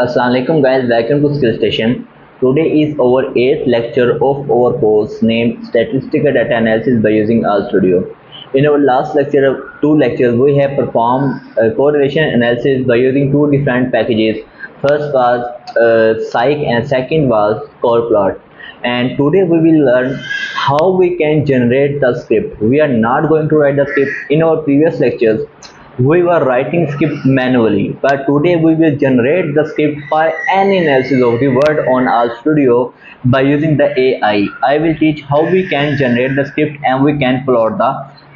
Assalamualaikum guys, welcome to Statisticians. Today is our 8th lecture of our course named Statistical Data Analysis by using RStudio. In our last lecture, two lectures, we have performed correlation analysis by using two different packages. First was psych and second was barplot. And today we will learn how we can generate the script. We are not going to write the script. In our previous lectures, we were writing script manually, but today we will generate the script for any analysis of the word on RStudio by using the AI. I will teach how we can generate the script and we can plot the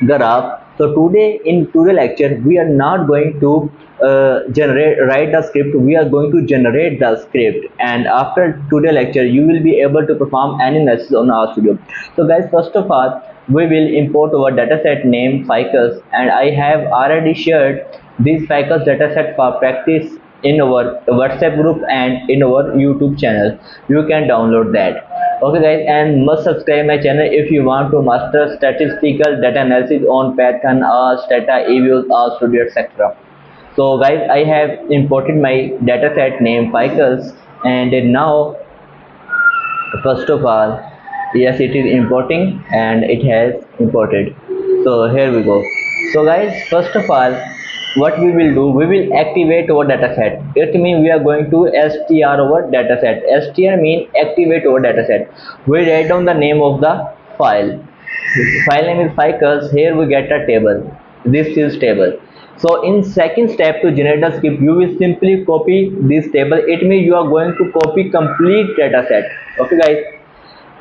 graph. So today in today's lecture we are not going to write the script, we are going to generate the script, and after today's lecture you will be able to perform any analysis on RStudio. So guys, first of all we will import our dataset name ficus, and I have already shared this ficus dataset for practice in our WhatsApp group and in our YouTube channel. You can download that. Okay guys, and must subscribe my channel if you want to master statistical data analysis on Python or Stata, EViews, RStudio, etc. So guys, I have imported my dataset name ficus, and now first of all, yes, it is importing and it has imported. So here we go. So guys, first of all, what we will do, we will activate our dataset. It means we are going to str our dataset. Str means activate our dataset. We write down the name of the file. File name is ficus. Here we get a table. This is table. So in second step, to generate the script, you will simply copy this table. It means you are going to copy complete dataset. Okay guys,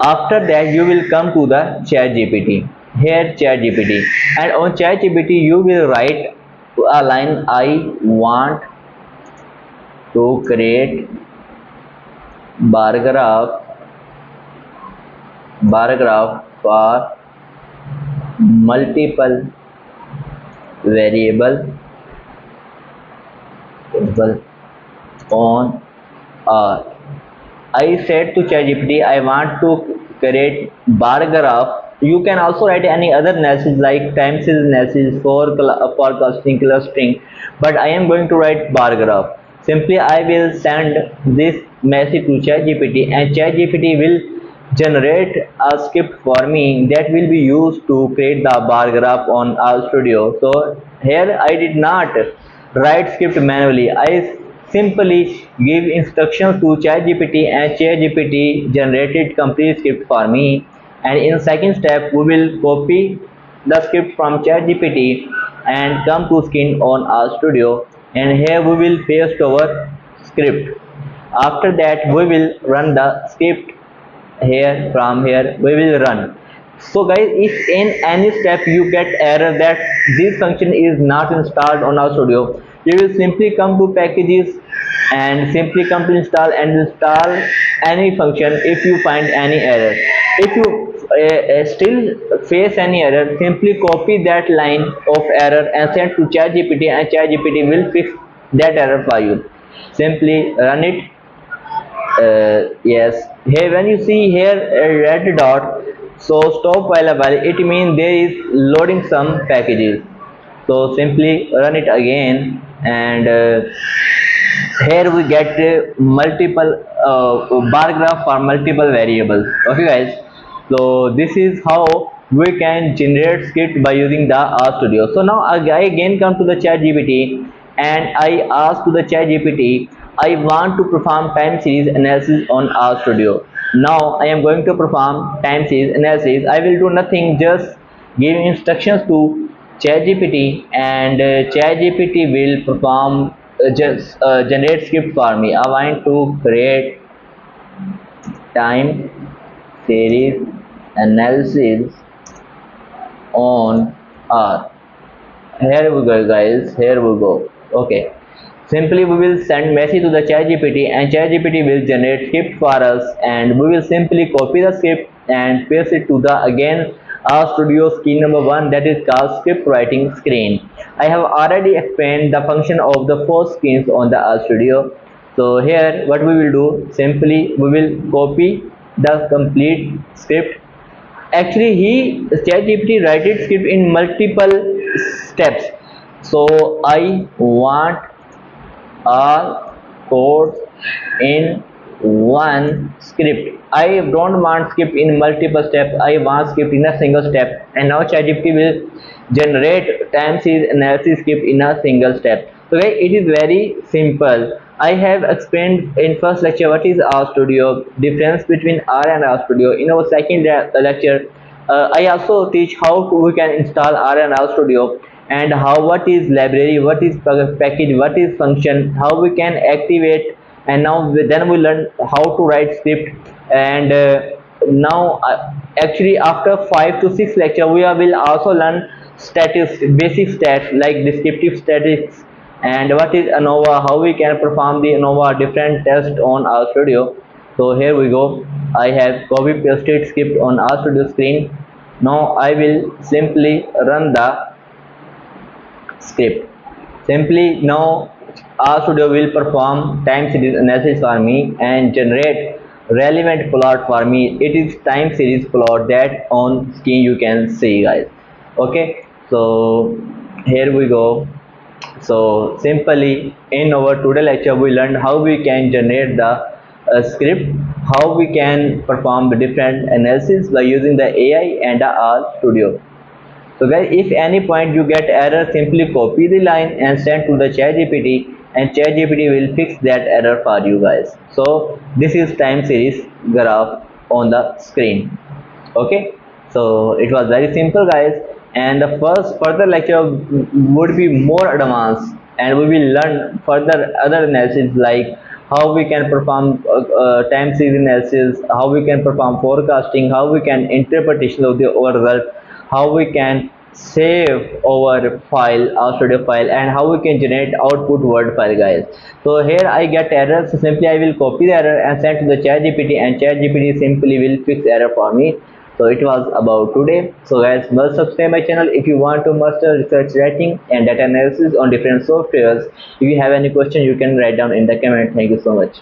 after that you will come to the ChatGPT. Here ChatGPT, and on ChatGPT you will write a line: I want to create bar graph for multiple variable on R. I said to ChatGPT, I want to create bar graph. You can also write any other analysis like time series analysis, forecasting, clustering, but I am going to write bar graph. Simply I will send this message to ChatGPT, and ChatGPT will generate a script for me that will be used to create the bar graph on RStudio. So here I did not write script manually. I simply give instructions to ChatGPT, and ChatGPT generated complete script for me. And in second step we will copy the script from ChatGPT and come to screen on RStudio, and here we will paste our script. After that we will run the script. Here from here we will run. So guys, if in any step you get error that this function is not installed on RStudio, you will simply come to packages and simply come to install and install any function. If you find any error, if you still face any error, simply copy that line of error and send to ChatGPT, and ChatGPT will fix that error for you. Simply run it. Yes, here when you see here a red dot, so stop while available, it means there is loading some packages. So simply run it again, and here we get multiple bar graph for multiple variables. Okay guys, so this is how we can generate script by using the RStudio. So now I again come to the ChatGPT, and I ask to the ChatGPT, I want to perform time series analysis on RStudio. Now I am going to perform time series analysis. I will do nothing, just give instructions to ChatGPT, and ChatGPT will perform just generate script for me. I want to create time series analysis on R. Here we go guys, here we go. Okay, simply we will send message to the ChatGPT, and ChatGPT will generate script for us, and we will simply copy the script and paste it to the again RStudio screen number 1, that is called script writing screen. I have already explained the function of the 4 screens on the RStudio. So here what we will do, simply we will copy the complete script. Actually ChatGPT writes script in multiple steps. So I want all codes in one script. I don't want script in multiple steps. I want script in a single step. And now ChatGPT will generate time series analysis script in a single step. So guys, it is very simple. I have explained in first lecture what is RStudio, difference between R and RStudio. In our second lecture, I also teach how we can install R and RStudio, and how what is library, what is package, what is function, how we can activate. And now then we learn how to write script. And now actually after 5 to 6 lecture we will also learn basic stats like descriptive statistics, and what is ANOVA, how we can perform the ANOVA different test on RStudio. So here we go. I have copy pasted script on RStudio screen. Now I will simply run the script. Simply now RStudio will perform time series analysis for me and generate relevant plot for me. It is time series plot that on screen you can see, guys. Okay, so here we go. So simply in our today lecture we learned how we can generate the script, how we can perform the different analysis by using the AI and the RStudio. So guys, if any point you get error, simply copy the line and send to the ChatGPT, and ChatGPT will fix that error for you guys. So this is time series graph on the screen. Okay, so it was very simple, guys, and the first further lecture would be more advanced, and we will learn further other analysis like how we can perform time series analysis, how we can perform forecasting, how we can interpretation of the our result, how we can save our file, our studio file, and how we can generate output word file, guys. So here I get error, so simply I will copy the error and send to the ChatGPT, and ChatGPT simply will fix error for me. So it was about today. So guys, must subscribe my channel if you want to master research writing and data analysis on different softwares. If you have any question, you can write down in the comment. Thank you so much.